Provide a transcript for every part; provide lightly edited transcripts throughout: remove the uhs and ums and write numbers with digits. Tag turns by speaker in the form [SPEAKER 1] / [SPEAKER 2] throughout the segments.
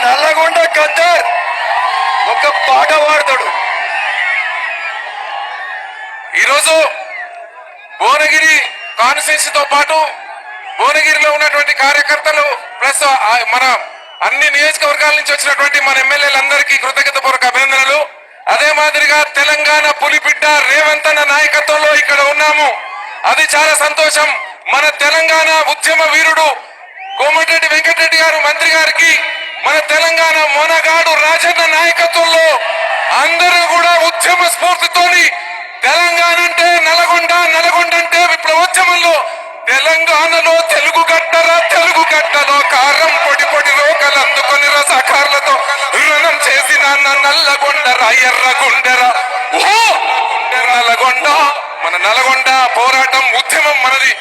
[SPEAKER 1] నల్లగొండ గద్దర్ ఒక పాట పాడతాడు. ఈరోజు భువనగిరి కాన్స్టిట్యున్సీతో పాటు భువనగిరిలో ఉన్నటువంటి కార్యకర్తలు ప్లస్ మన అన్ని నియోజకవర్గాల నుంచి వచ్చినటువంటి మన ఎమ్మెల్యేలందరికీ కృతజ్ఞతాపూర్వక అభినందనలు. అదే మాదిరిగా తెలంగాణ పులిబిడ్డ రేవంత్ అన్న నాయకత్వంలో ఇక్కడ ఉన్నాము. అది చాలా సంతోషం. మన తెలంగాణ ఉద్యమ వీరుడు కోమటిరెడ్డి వెంకటరెడ్డి గారు మంత్రి గారికి, మన తెలంగాణ మొనగాడు రాజన్న నాయకత్వంలో అందరూ కూడా ఉద్యమ స్ఫూర్తితోని తెలంగాణ అంటే నల్గొండ, నల్గొండ అంటే విప్లవోద్యమంలో తెలంగాణలో తెలుగు గడ్డలో కారం పొడి పొడి రోకలు అందుకొని రసకారులతో రుణం చేసిన నల్లగొండరా ఎర్రగొండరా నల్గొండ. మన నల్గొండ పోరాటం ఉద్యమం మనది.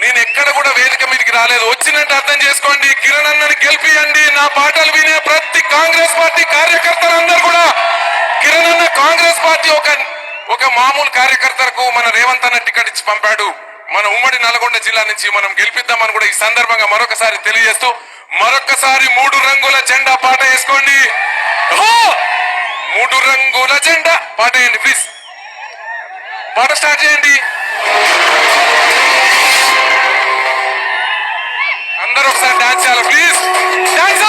[SPEAKER 1] నేను ఎక్కడ కూడా వేదిక మీదకి రాలేదు, వచ్చినట్టు అర్థం చేసుకోండి. కిరణ్ అన్నని గెలిపియండి. నా పాటలు వినే ప్రతి కాంగ్రెస్ పార్టీ కార్యకర్తలందరూ కూడా కిరణ్ అన్న కాంగ్రెస్ పార్టీ ఒక మామూలు కార్యకర్తలకు మన రేవంత్ అన్న టికెట్ ఇచ్చి పంపాడు. మన ఉమ్మడి నల్గొండ జిల్లా నుంచి మనం గెలిపిద్దామని కూడా ఈ సందర్భంగా మరొకసారి తెలియజేస్తూ, మరొకసారి 3 రంగుల జెండా పాట వేసుకోండి. 3 రంగుల జెండా పాట వేయండి ప్లీజ్. పాట స్టార్ట్ చేయండి. అందరూ ఒకసారి డాన్స్ చేయాలి ప్లీజ్. డాన్స్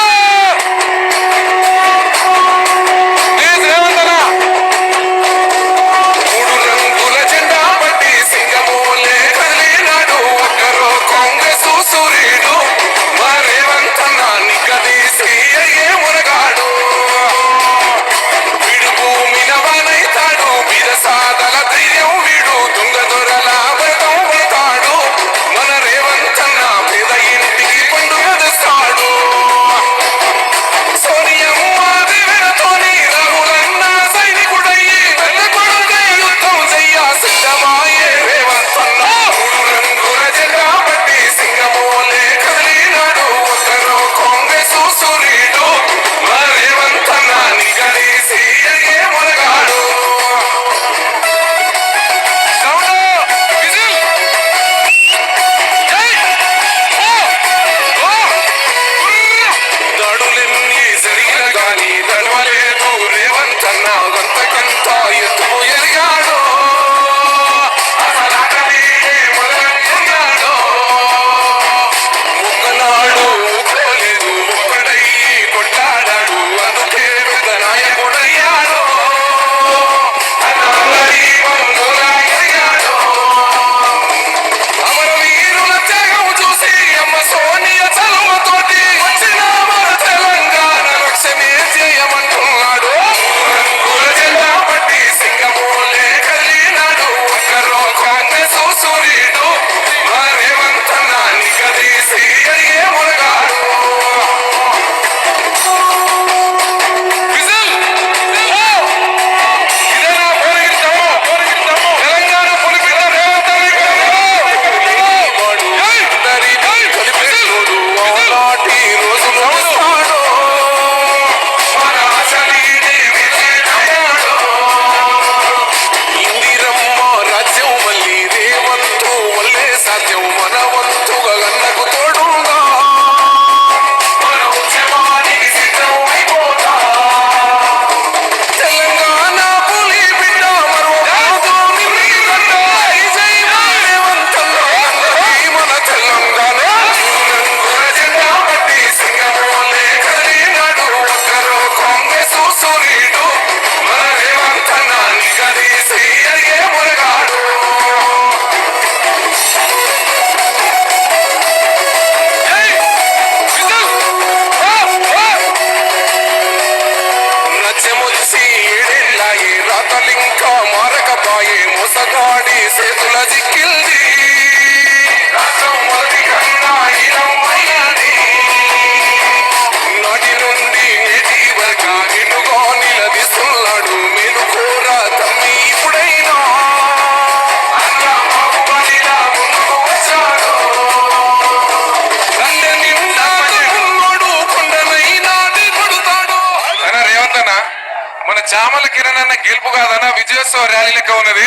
[SPEAKER 1] మన చామల కిరణ్ అన్న గెలుపు కాదన్నా విజయోత్సవ ర్యాలీ లెక్క ఉన్నది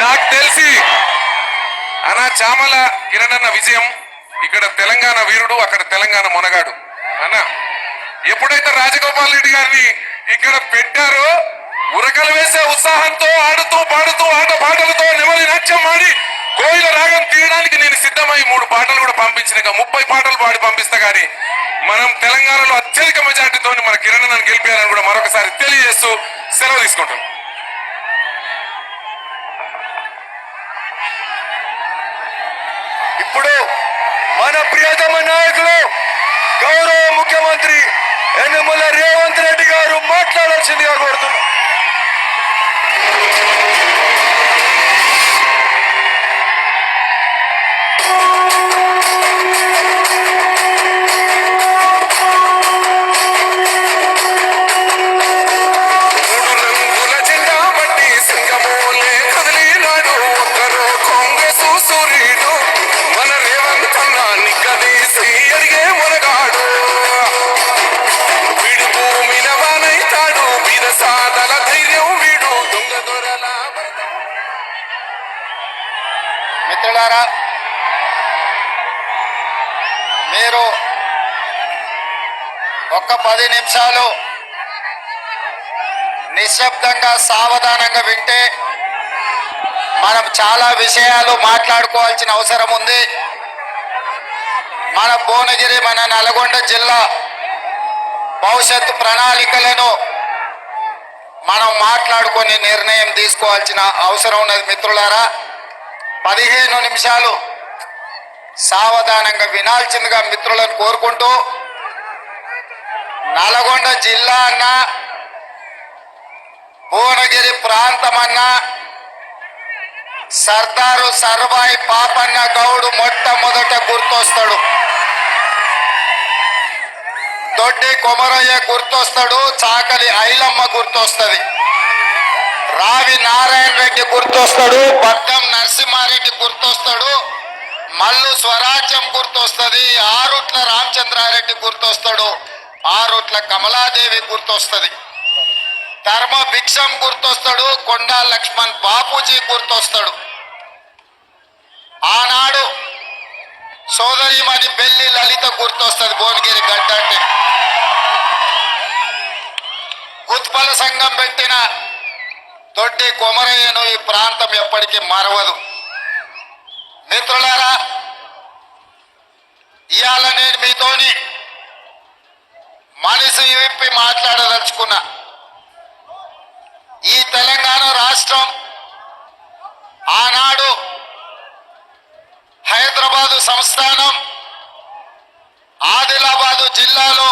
[SPEAKER 1] నాకు తెలిసి. అన్న చామల కిరణ్ అన్న విజయం, ఇక్కడ తెలంగాణ వీరుడు, అక్కడ తెలంగాణ మొనగాడు. అన్న ఎప్పుడైతే రాజగోపాల్ రెడ్డి గారిని ఇక్కడ పెట్టారో ఉరకలు వేసే ఉత్సాహంతో ఆడుతూ పాడుతూ ఆట పాటలతో నెమలి నాట్యం ఆడి కోయిల రాగం తీయడానికి నేను సిద్ధమై 3 పాటలు కూడా పంపించిన 30 పాటలు పాడి పంపిస్తా గానీ మనం తెలంగాణలో అత్యధిక మెజార్టీతో మన కిరణ్ నన్ను గెలిపారని కూడా మరొకసారి తెలియజేస్తూ సెలవు తీసుకుంటాం.
[SPEAKER 2] ఇప్పుడు మన ప్రియతమ నాయకులు గౌరవ ముఖ్యమంత్రి యనమల రేవంత్ రెడ్డి గారు మాట్లాడాల్సిందిగా కోరుతున్నారు. మిత్రులారా, మీరు ఒక్క 10 నిమిషాలు నిశ్శబ్దంగా సావధానంగా వింటే మనం చాలా విషయాలు మాట్లాడుకోవాల్సిన అవసరం ఉంది. మన భువనగిరి, మన నల్గొండ జిల్లా భవిష్యత్తు ప్రణాళికలను మనం మాట్లాడుకొని నిర్ణయం తీసుకోవాల్సిన అవసరం ఉన్నది. మిత్రులారా, 15 నిమిషాలు సావధానంగా వినాల్సిందిగా మిత్రులను కోరుకుంటూ, నల్గొండ జిల్లా అన్న, భువనగిరి ప్రాంతం అన్న, సర్దారు సర్వాయి పాపన్న గౌడు మొట్టమొదట గుర్తొస్తాడు. దొడ్డి కొమరయ్య గుర్తొస్తాడు. చాకలి ఐలమ్మ గుర్తొస్తుంది. రావి నారాయణ రెడ్డి గుర్తొస్తాడు. బద్దం నరసింహారెడ్డి గుర్తొస్తాడు. మల్లు స్వరాజ్యం గుర్తొస్తుంది. ఆరుట్ల రామచంద్రారెడ్డి గుర్తొస్తాడు. ఆరుట్ల కమలాదేవి గుర్తొస్తుంది. ధర్మ భిక్షం గుర్తొస్తాడు. కొండా లక్ష్మణ్ బాపూజీ గుర్తొస్తాడు. ఆనాడు సోదరిమణి బెల్లి లలిత గుర్తొస్తుంది. భువనగిరి గడ్డ అంటే ఉత్పల సంఘం పెట్టిన దొడ్డి కొమరయ్యను ఈ ప్రాంతం ఎప్పటికీ మరవదు. మిత్రులారా, ఇవాళ నేను మీతోని మనసు విప్పి మాట్లాడదలుచుకున్నా. ఈ తెలంగాణ రాష్ట్రం ఆనాడు హైదరాబాదు సంస్థానం ఆదిలాబాదు జిల్లాలో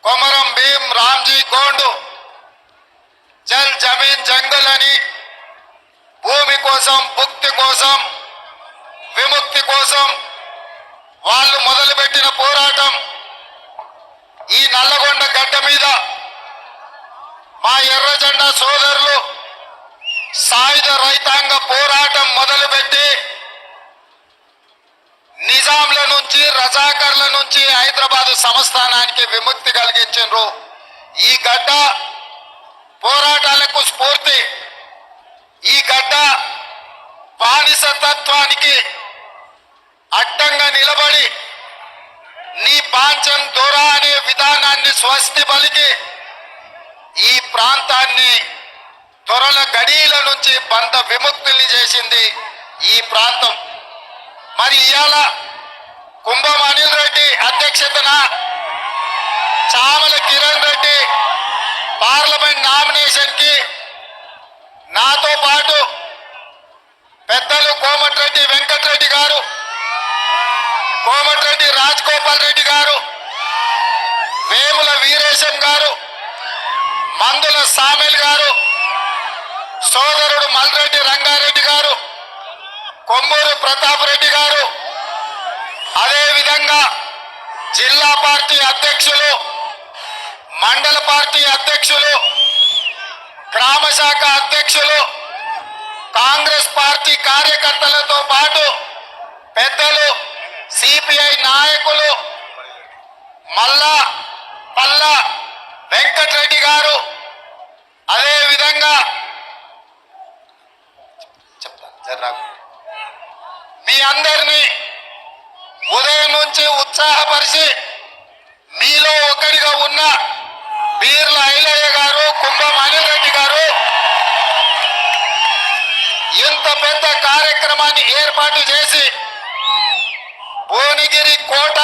[SPEAKER 2] కొమరం భీం రామ్జీ గోండు జల్ జమీన్ జంగల్ అని భూమి కోసం, భుక్తి కోసం, విముక్తి కోసం వాళ్ళు మొదలుపెట్టిన పోరాటం ఈ నల్లగొండ గడ్డ మీద మా ఎర్రజెండా సోదరులు సాయుధ రైతాంగ పోరాటం మొదలుపెట్టి నిజాంల నుంచి, రజాకర్ల నుంచి హైదరాబాద్ సంస్థానానికి విముక్తి కలిగించారు. ఈ గడ్డ పోరాటాలకు స్ఫూర్తి. ఈ గడ్డ బానిసతత్వానికి అడ్డంగా నిలబడి నీ పాంచం దొరా అనే విధానాన్ని స్వస్తి పలికి ఈ ప్రాంతాన్ని దొరల గడీల నుంచి బంధ విముక్తుల్ని చేసింది ఈ ప్రాంతం. మరి ఇవాళ కుంభం అనిల్ రెడ్డి అధ్యక్షతన చామల కిరణ్ రెడ్డి పార్లమెంట్ నామినేషన్ కి నాతో పాటు పెద్దలు కోమటిరెడ్డి వెంకటరెడ్డి గారు, కోమటిరెడ్డి రాజగోపాల్ రెడ్డి గారు, వేముల వీరేశం గారు, మందుల సామెల్ గారు, సోదరుడు మల్రెడ్డి రంగారెడ్డి గారు, కొమ్మూరు ప్రతాప్ రెడ్డి గారు, అదేవిధంగా జిల్లా పార్టీ అధ్యక్షులు, మండల పార్టీ అధ్యక్షులు, గ్రామ శాఖ అధ్యక్షులు, కాంగ్రెస్ పార్టీ కార్యకర్తలతో పాటు పెద్దలు, సిపిఐ నాయకులు, మల్లా పల్లా వెంకటరెడ్డి గారు, అదేవిధంగా మీ అందరినీ ఉదయం నుంచి ఉత్సాహపరిచి మీలో ఒకరి అంత పెద్ద కార్యక్రమాన్ని ఏర్పాటు చేసి భువనగిరి కోట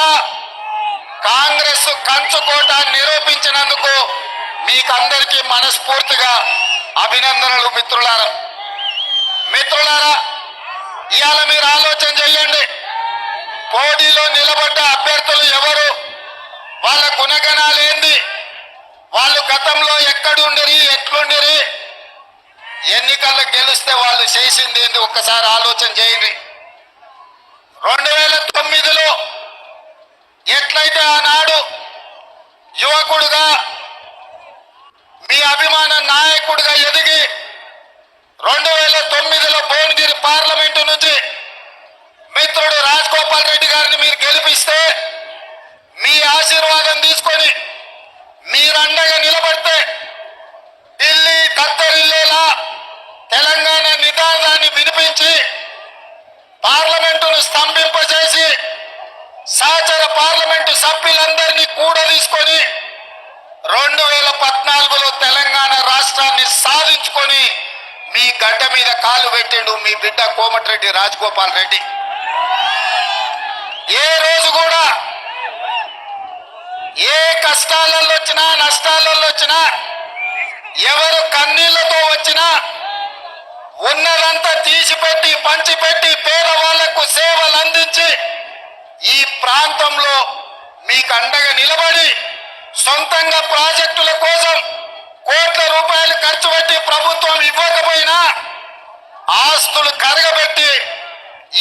[SPEAKER 2] కాంగ్రెస్ కంచుకోట నిరూపించినందుకు మీకందరికీ మనస్ఫూర్తిగా అభినందనలు మిత్రులారా. మిత్రులారా, ఇవాళ మీరు ఆలోచన చేయండి, పోటీలో నిలబడ్డ అభ్యర్థులు ఎవరు, వాళ్ళ గుణగణాలు ఏంది, వాళ్ళు గతంలో ఎక్కడుండిరి ఎట్లుండిరి, ఎన్నికల్లో గెలిస్తే వాళ్ళు చేసింది ఏంది ఒక్కసారి ఆలోచన చేయండి. 2009లో ఎట్లయితే ఆనాడు యువకుడుగా మీ అభిమాన నాయకుడిగా ఎదిగి 2009లో భువనగిరి పార్లమెంటు నుంచి మిత్రుడు రాజగోపాల్ రెడ్డి గారిని మీరు గెలిపిస్తే మీ ఆశీర్వాదం తీసుకొని మీరండగా నిలబడితే ఢిల్లీ దత్తరిల్లేలా తెలంగాణ నినాదాన్ని వినిపించి పార్లమెంటును స్తంభింపజేసి సహచర పార్లమెంటు సభ్యులందరినీ కూడా తీసుకొని 2014లో తెలంగాణ రాష్ట్రాన్ని సాధించుకొని మీ గడ్డ మీద కాలు పెట్టిండు మీ బిడ్డ కోమటిరెడ్డి రాజగోపాల్ రెడ్డి. ఏ రోజు కూడా ఏ కష్టాలలో వచ్చినా నష్టాలలో వచ్చినా ఎవరు కన్నీళ్లతో వచ్చినా ఉన్నదంతా తీసిపెట్టి పంచిపెట్టి పేదవాళ్లకు సేవలు అందించి ఈ ప్రాంతంలో మీకు అండగా నిలబడి సొంతంగా ప్రాజెక్టుల కోసం కోట్ల రూపాయలు ఖర్చు పెట్టి ప్రభుత్వం ఇవ్వకపోయినా ఆస్తులు కరగబెట్టి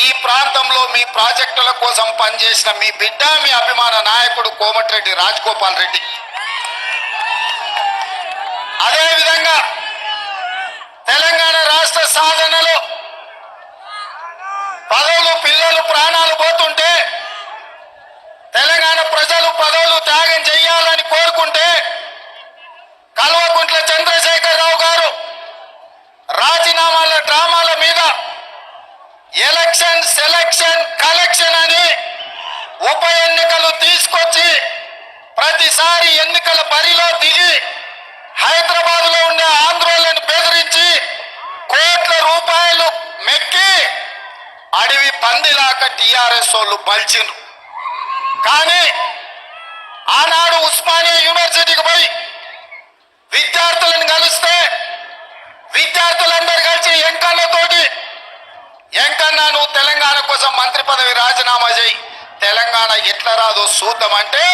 [SPEAKER 2] ఈ ప్రాంతంలో మీ ప్రాజెక్టుల కోసం పనిచేసిన మీ బిడ్డ మీ అభిమాన నాయకుడు కోమటిరెడ్డి రాజగోపాల్ రెడ్డి. అదేవిధంగా తెలంగాణ రాష్ట్ర సాధనలో పదవులు పిల్లలు ప్రాణాలు పోతుంటే తెలంగాణ ప్రజలు పదవులు త్యాగం చేయాలని కోరుకుంటే కల్వకుంట్ల చంద్రశేఖరరావు గారు రాజీనామాల డ్రామాల మీద ఎలక్షన్ సెలక్షన్ కలెక్షన్ అని ఉప ఎన్నికలు తీసుకొచ్చి ప్రతిసారి ఎన్నికల బరిలో దిగి హైదరాబాద్ లో ఉండే ఆంధ్రోలను బెదిరించి కోట్ల రూపాయలు మెక్కి అడవి పందిలాక టిఆర్ఎస్ వాళ్ళు బల్చిండ్రు. కానీ ఆనాడు ఉస్మానియా యూనివర్సిటీకి పోయి విద్యార్థులను కలిస్తే విద్యార్థులందరూ కలిసి ఎంకన్నతోటి ఎంకన్నా నువ్వు తెలంగాణ కోసం మంత్రి పదవి రాజీనామా చేయి, తెలంగాణ ఎట్లా రాదో చూద్దామంటే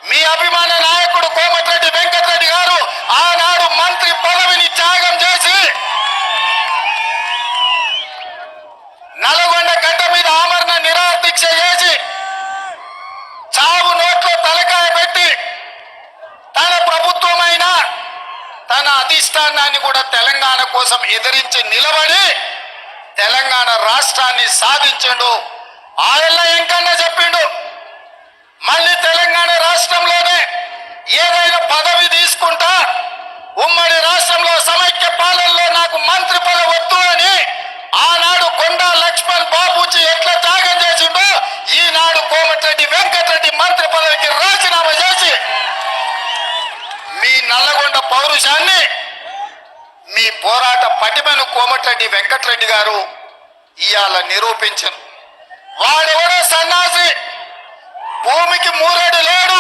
[SPEAKER 2] మీ అభిమాన నాయకుడు కోమటిరెడ్డి వెంకటరెడ్డి గారు ఆనాడు మంత్రి పదవిని త్యాగం చేసి నల్గొండ గడ్డ మీద ఆమరణ నిరాహార దీక్ష చేసి చావు నోట్లో తలకాయ పెట్టి తన ప్రభుత్వమైన తన అధిష్టానాన్ని కూడా తెలంగాణ కోసం ఎదిరించి నిలబడి తెలంగాణ రాష్ట్రాన్ని సాధించిండు. ఆయన ఇంకన్నా చెప్పిండు, మళ్ళీ తెలంగాణ రాష్ట్రంలోనే ఏదైనా పదవి తీసుకుంటా, ఉమ్మడి రాష్ట్రంలో సమైక్య పాలనలో నాకు మంత్రి పదవి వద్దు అని ఆనాడు కొండా లక్ష్మణ్ బాబూజీ ఎట్లా త్యాగం చేసిండో ఈనాడు కోమటిరెడ్డి వెంకటరెడ్డి మంత్రి పదవికి రాజీనామా చేసి మీ నల్లగొండ పౌరుషాన్ని మీ పోరాట పటిమను కోమటిరెడ్డి వెంకటరెడ్డి గారు ఇవాళ నిరూపించను. వాడెవడో సన్నాసి, భూమికి మూరేడు లేడు,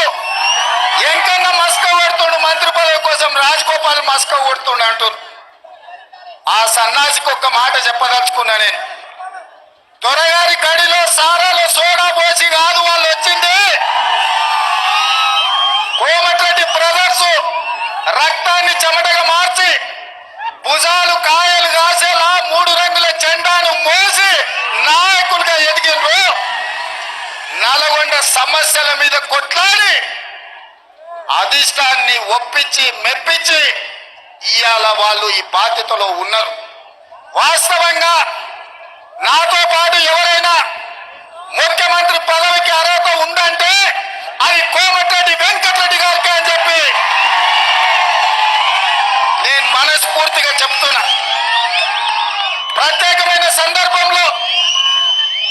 [SPEAKER 2] ఎంకన్నా మస్క కొడుతుండు మంత్రి పదవి కోసం, రాజగోపాల్ మస్క కొడుతుండు అంటున్నారు. ఆ సన్నాసికి ఒక్క మాట చెప్పదలుచుకున్నా నేను, దొరగారి గడిలో సారాలో సోడా పోసి కాదు వాళ్ళు వచ్చింది, కోమటిరెడ్డి బ్రదర్స్ రక్తాన్ని చెమటగా మార్చి భుజాలు కాయలు కాసేలా 3 రంగుల జెండాను మోసి నాయకులుగా ఎదిగినరు. నల్గొండ సమస్యల మీద కొట్లాడి అధిష్టాన్ని ఒప్పించి మెప్పించి ఇవాళ వాళ్ళు ఈ బాధ్యతలో ఉన్నారు. వాస్తవంగా నాతో పాటు ఎవరైనా ముఖ్యమంత్రి పదవికి అర్హత ఉందంటే అది కోమటిరెడ్డి వెంకటరెడ్డి గారికి అని చెప్పి నేను మనస్ఫూర్తిగా చెప్తున్నా. ప్రత్యేకమైన సందర్భంలో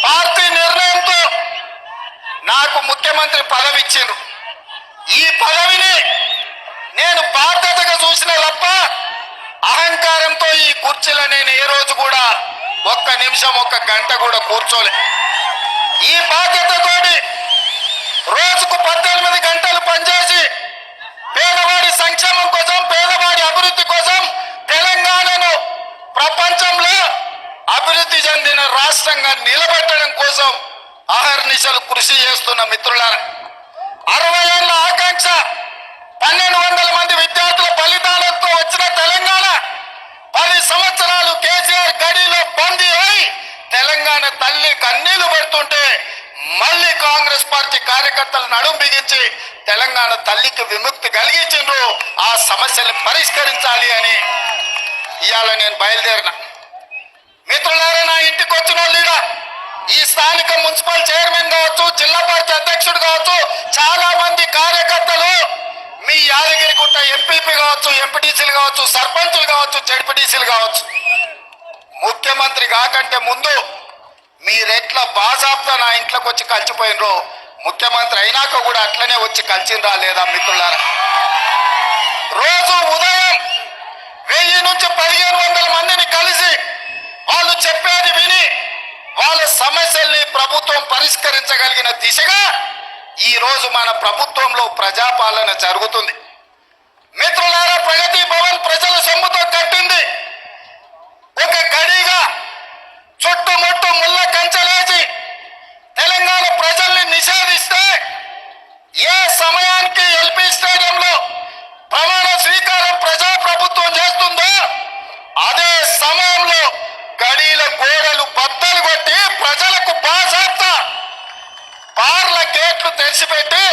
[SPEAKER 2] పార్టీ నిర్ణయంతో నాకు ముఖ్యమంత్రి పదవి ఇచ్చిండ్రు. ఈ పదవిని నేను బాధ్యతగా చూసిన తప్ప అహంకారంతో ఈ కుర్చీలో నేను ఏ రోజు కూడా ఒక్క నిమిషం ఒక్క గంట కూడా కూర్చోలే. ఈ బాధ్యతతోటి రోజుకు 18 గంటలు పనిచేసి పేదవాడి సంక్షేమం కోసం, పేదవాడి అభివృద్ధి కోసం తెలంగాణను ప్రపంచంలో అభివృద్ధి చెందిన రాష్ట్రంగా నిలబెట్టడం కోసం అహర్నిశలు కృషి చేస్తున్న మిత్రులారా, 60 ఏళ్ల ఆకాంక్ష, 1200 మంది విద్యార్థుల ఫలితాలతో వచ్చిన తెలంగాణ 10 సంవత్సరాలు కేసీఆర్ గడిలో బందీ అయి తెలంగాణ తల్లి కన్నీళ్లు పెడుతుంటే మళ్ళీ కాంగ్రెస్ పార్టీ కార్యకర్తలు నడుం బిగించి తెలంగాణ తల్లికి విముక్తి కలిగించిండ్రు. ఆ సమస్యలు పరిష్కరించాలి అని ఇవాళ నేను బయలుదేరిన. మిత్రులారా, నా ఇంటికి వచ్చిన వాళ్ళు ఈ స్థానిక మున్సిపల్ చైర్మన్ కావచ్చు, జిల్లా పార్టీ అధ్యక్షుడు కావచ్చు, చాలా మంది కార్యకర్తలు మీ యాదగిరిగుట్ట ఎంపీపీ కావచ్చు, ఎంపీటీసీలు కావచ్చు, సర్పంచులు కావచ్చు, జడ్పీటీసీలు కావచ్చు, ముఖ్యమంత్రి కాకంటే ముందు మీరెట్లా బాజాబ్తా నా ఇంట్లోకి వచ్చి కలిసిపోయినరో ముఖ్యమంత్రి అయినాక కూడా అట్లనే వచ్చి కలిసిండ్రా లేదా మిత్రులారా? రోజు ఉదయం 1000 నుంచి 1500 మందిని కలిసి వాళ్ళు చెప్పేది విని వాళ్ళ సమస్యల్ని ప్రభుత్వం పరిష్కరించగలిగిన దిశగా ఈ రోజు మన ప్రభుత్వంలో ప్రజాపాలన జరుగుతుంది. మిత్రులారా, ప్రగతి భవన్ ప్రజల సొమ్ముతో కట్టింది. ఒక గడిగా చుట్టుముట్టు ముళ్ళ కంచెలేసి తెలంగాణ ప్రజల్ని నిషేధిస్తే ఏ సమయానికి ఎల్పీ స్టేడియంలో ప్రమాణ స్వీకారం ప్రజాప్రభుత్వం చేస్తుందో అదే సమయంలో గడీల గోడలు బద్దలు కొట్టి ప్రజలకు బాజాప్తా బార్ల గేట్లు తెరిచిపెట్టి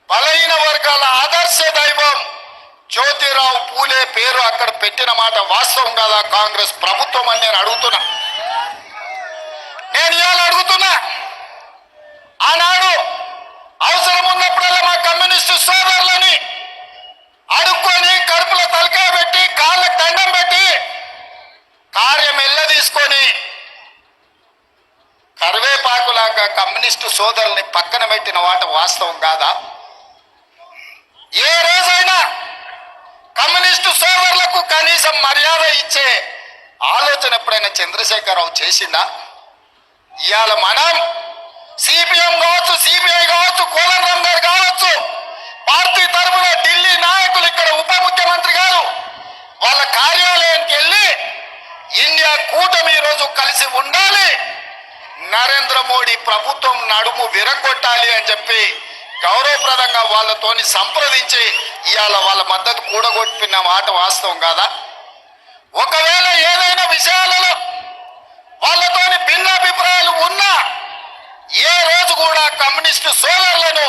[SPEAKER 2] బలహీన వర్గాల ఆదర్శ దైవం జ్యోతిరావు పూలే పేరు అక్కడ పెట్టిన మాట వాస్తవం కదా కాంగ్రెస్ ప్రభుత్వం అని నేను అడుగుతున్నా. నేను ఇవాళ అడుగుతున్నా, ఆనాడు అవసరం ఉన్నప్పుడల్లా మా కమ్యూనిస్టు సోదరులని అడుక్కొని కడుపులో తలకాయ పెట్టి కాళ్ళకు దండం పెట్టి కార్యం ఎల్ల తీసుకొని కరివేపాకులాగా కమ్యూనిస్టు సోదరుల్ని పక్కన పెట్టిన మాట వాస్తవం కాదా? ఏ రోజైనా కమ్యూనిస్టు సోదరులకు కనీసం మర్యాద ఇచ్చే ఆలోచన ఎప్పుడైనా చంద్రశేఖరరావు చేసిందా? ఇవాళ మనం సిపిఎం కావచ్చు, సిపిఐ కావచ్చు, కోదండరాం గారు కావచ్చు, పార్టీ తరఫున ఢిల్లీ నాయకులు, ఇక్కడ ఉప ముఖ్యమంత్రి గారు వాళ్ళ కార్యాలయానికి వెళ్ళి ఇండియా కూటమి ఈ రోజు కలిసి ఉండాలి, నరేంద్ర మోడీ ప్రభుత్వం నడుము విరగొట్టాలి అని చెప్పి గౌరవప్రదంగా వాళ్ళతోని సంప్రదించి ఇవాళ వాళ్ళ మద్దతు కూడగొట్టిన మాట వాస్తవం కాదా? ఒకవేళ ఏదైనా విషయాలలో వాళ్ళతోని భిన్నాభిప్రాయాలు ఉన్నా ఏ రోజు కూడా కమ్యూనిస్టు సోదరులను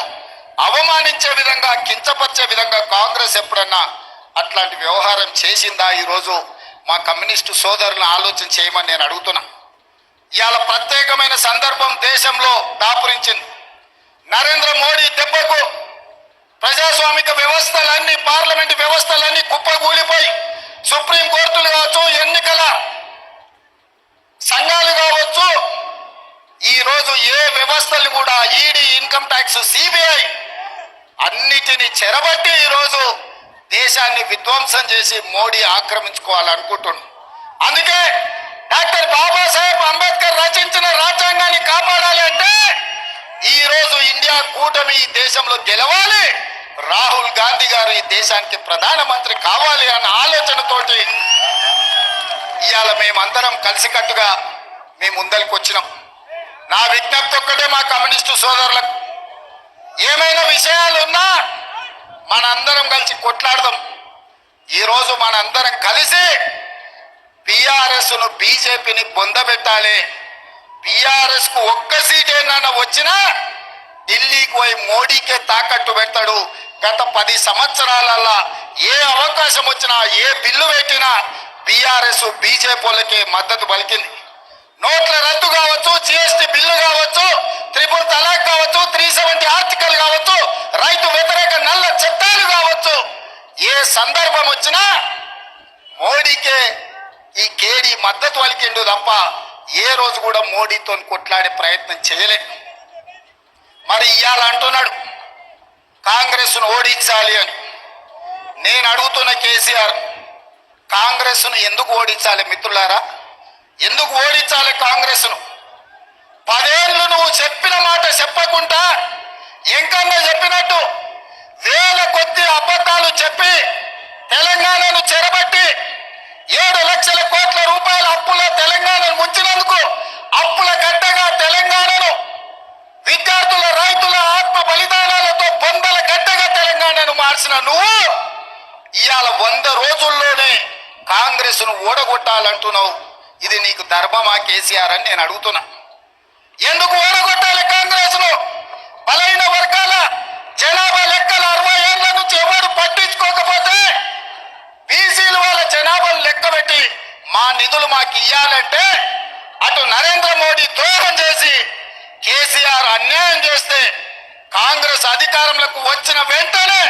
[SPEAKER 2] అవమానించే విధంగా, కించపరిచే విధంగా కాంగ్రెస్ ఎప్పుడన్నా అట్లాంటి వ్యవహారం చేసిందా? ఈరోజు మా కమ్యూనిస్టు సోదరులను ఆలోచన చేయమని నేను అడుగుతున్నా. ఇవాళ ప్రత్యేకమైన సందర్భం దేశంలో దాపురించింది. నరేంద్ర మోడీ దెబ్బకు ప్రజాస్వామిక వ్యవస్థలన్నీ, పార్లమెంటు వ్యవస్థలన్నీ కుప్పగూలిపోయి సుప్రీం కోర్టులు కావచ్చు, ఎన్నికల సంఘాలు కావచ్చు, ఈ రోజు ఏ వ్యవస్థలు కూడా ఈడీ, ఇన్కమ్ ట్యాక్స్, సిబిఐ అన్నిటిని చెరబట్టి ఈరోజు దేశాన్ని విధ్వంసం చేసి మోడీ ఆక్రమించుకోవాలనుకుంటున్నాడు. అందుకే డాక్టర్ బాబాసాహెబ్ అంబేద్కర్ రచించిన రాజ్యాంగాన్ని కాపాడాలి అంటే ఈ రోజు ఇండియా కూటమి ఈ దేశంలో గెలవాలి, రాహుల్ గాంధీ గారు ఈ దేశానికి ప్రధానమంత్రి కావాలి అన్న ఆలోచనతోటి ఇవాళ మేమందరం కలిసికట్టుగా మేము ముందరికి వచ్చినాం. నా విజ్ఞప్తి ఒక్కటే మా కమ్యూనిస్టు సోదరులకు, ఏమైనా విషయాలున్నా మనందరం కలిసి కొట్లాడదాం. ఈరోజు మనందరం కలిసి బీఆర్ఎస్ ను, బీజేపీని పొందబెట్టాలి. బీఆర్ఎస్ కు ఒక్క సీట్ ఏమన్నా వచ్చినా ఢిల్లీకి పోయి మోడీకే తాకట్టు పెడతాడు. గత 10 సంవత్సరాలలో ఏ అవకాశం వచ్చినా, ఏ బిల్లు పెట్టినా బీఆర్ఎస్ బీజేపీలకే మద్దతు పలికింది. నోట్ల రద్దు కావచ్చు, జిఎస్టీ బిల్లు కావచ్చు, ట్రిపుల్ తలాక్ కావచ్చు, 370 ఆర్టికల్ కావచ్చు, రైతు వ్యతిరేక నల్ల చట్టాలు కావచ్చు, ఏ సందర్భం వచ్చినా మోడీకే ఈ కేడీ మద్దతు పలికిండు తప్ప ఏ రోజు కూడా మోడీతో కొట్లాడే ప్రయత్నం చేయలే. మరి ఇవాళ అంటున్నాడు కాంగ్రెస్ ను ఓడించాలి అని. నేను అడుగుతున్న కేసీఆర్, కాంగ్రెస్ను ఎందుకు ఓడించాలి మిత్రులారా? ఎందుకు ఓడించాలి కాంగ్రెస్ను? 10 ఏళ్ళు నువ్వు చెప్పిన మాట చెప్పకుండా ఎంకన్నా చెప్పినట్టు వేల కొద్ది అబద్ధాలు చెప్పి తెలంగాణను చెరబట్టి 7 లక్షల కోట్ల రూపాయల అప్పులో తెలంగాణను ముంచినందుకు అప్పుల గడ్డగా తెలంగాణను విద్యార్థుల రైతుల ఆత్మ బలిదానాలతో బొందల గడ్డగా తెలంగాణను మార్చిన నువ్వు ఇవాళ 100 రోజుల్లోనే కాంగ్రెస్ ను ఓడగొట్టాలంటున్నావు. ఇది నీకు ధర్మమా కేసీఆర్ అని నేను అడుగుతున్నా. ఎందుకు ఓడగొట్టాలి కాంగ్రెస్ ను? బలైన వర్గాల జనాభా లెక్కలు 60 ఏళ్ల నుంచి ఎవరు పట్టించుకోకపోతే బీసీల వాళ్ళ జనాభాను లెక్క పెట్టి మా నిధులు మాకు ఇయ్యాలంటే అటు నరేంద్ర మోడీ ద్రోహం చేసి కేసీఆర్ అన్యాయం చేస్తే కాంగ్రెస్ అధికారంలోకి వచ్చిన వెంటనే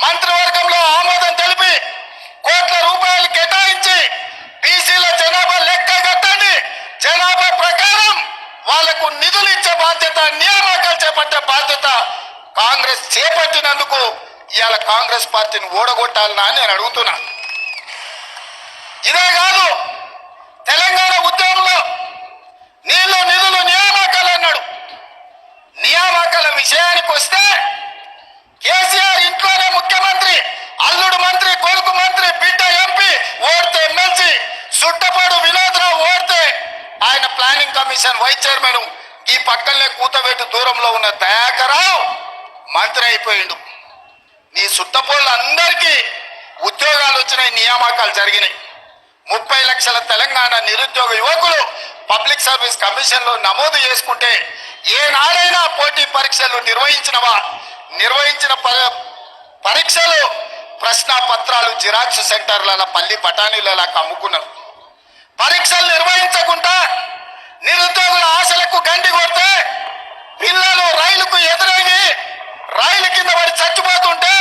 [SPEAKER 2] మంత్రివర్గంలో ఆమోదం తెలిపి కోట్ల రూపాయలు కేటాయించి బీసీల జనాభా లెక్క కట్టండి, జనాభా ప్రకారం వాళ్లకు నిధులు ఇచ్చే బాధ్యత, నియామకాలు చేపట్టే బాధ్యత కాంగ్రెస్ చేపట్టినందుకు ఇవాళ కాంగ్రెస్ పార్టీని ఓడగొట్టాలనా అని నేను అడుగుతున్నా. ఇదే కాదు, తెలంగాణ ఉద్యమంలో నీళ్లు నిధులు నియామకాలు అన్నాడు. నియామకాల విషయానికి వస్తే కేసీఆర్ ఇంట్లోనే ముఖ్యమంత్రి, అల్లుడు మంత్రి, కొడుకు మంత్రి, బిడ్డ ఎంపీ, ఓడితే ఎమ్మెల్సీ, సుట్టపాడు వినోద్రావు ఓడితే ఆయన ప్లానింగ్ కమిషన్ వైస్ చైర్మన్, ఈ పక్కనే కూతబెట్టు దూరంలో ఉన్న దయాకరావు మంత్రి అయిపోయిండు. నీ సుట్టపోళ్ళందరికీ ఉద్యోగాలు వచ్చినాయి, నియామకాలు జరిగినాయి. 30 లక్షల తెలంగాణ నిరుద్యోగ యువకులు పబ్లిక్ సర్వీస్ కమిషన్ లో నమోదు చేసుకుంటే ఏనాడైనా పోటీ పరీక్షలు నిర్వహించినవా? నిర్వహించిన పరీక్షలు ప్రశ్న పత్రాలు జిరాక్స్ సెంటర్ల పల్లి బఠానీలలో అమ్ముకున్నారు. పరీక్షలు నిర్వహించకుండా నిరుద్యోగుల ఆశలకు గండి కొడితే పిల్లలు రైలుకు ఎదురయ్యి రైలు కింద పడి చచ్చిపోతుంటే,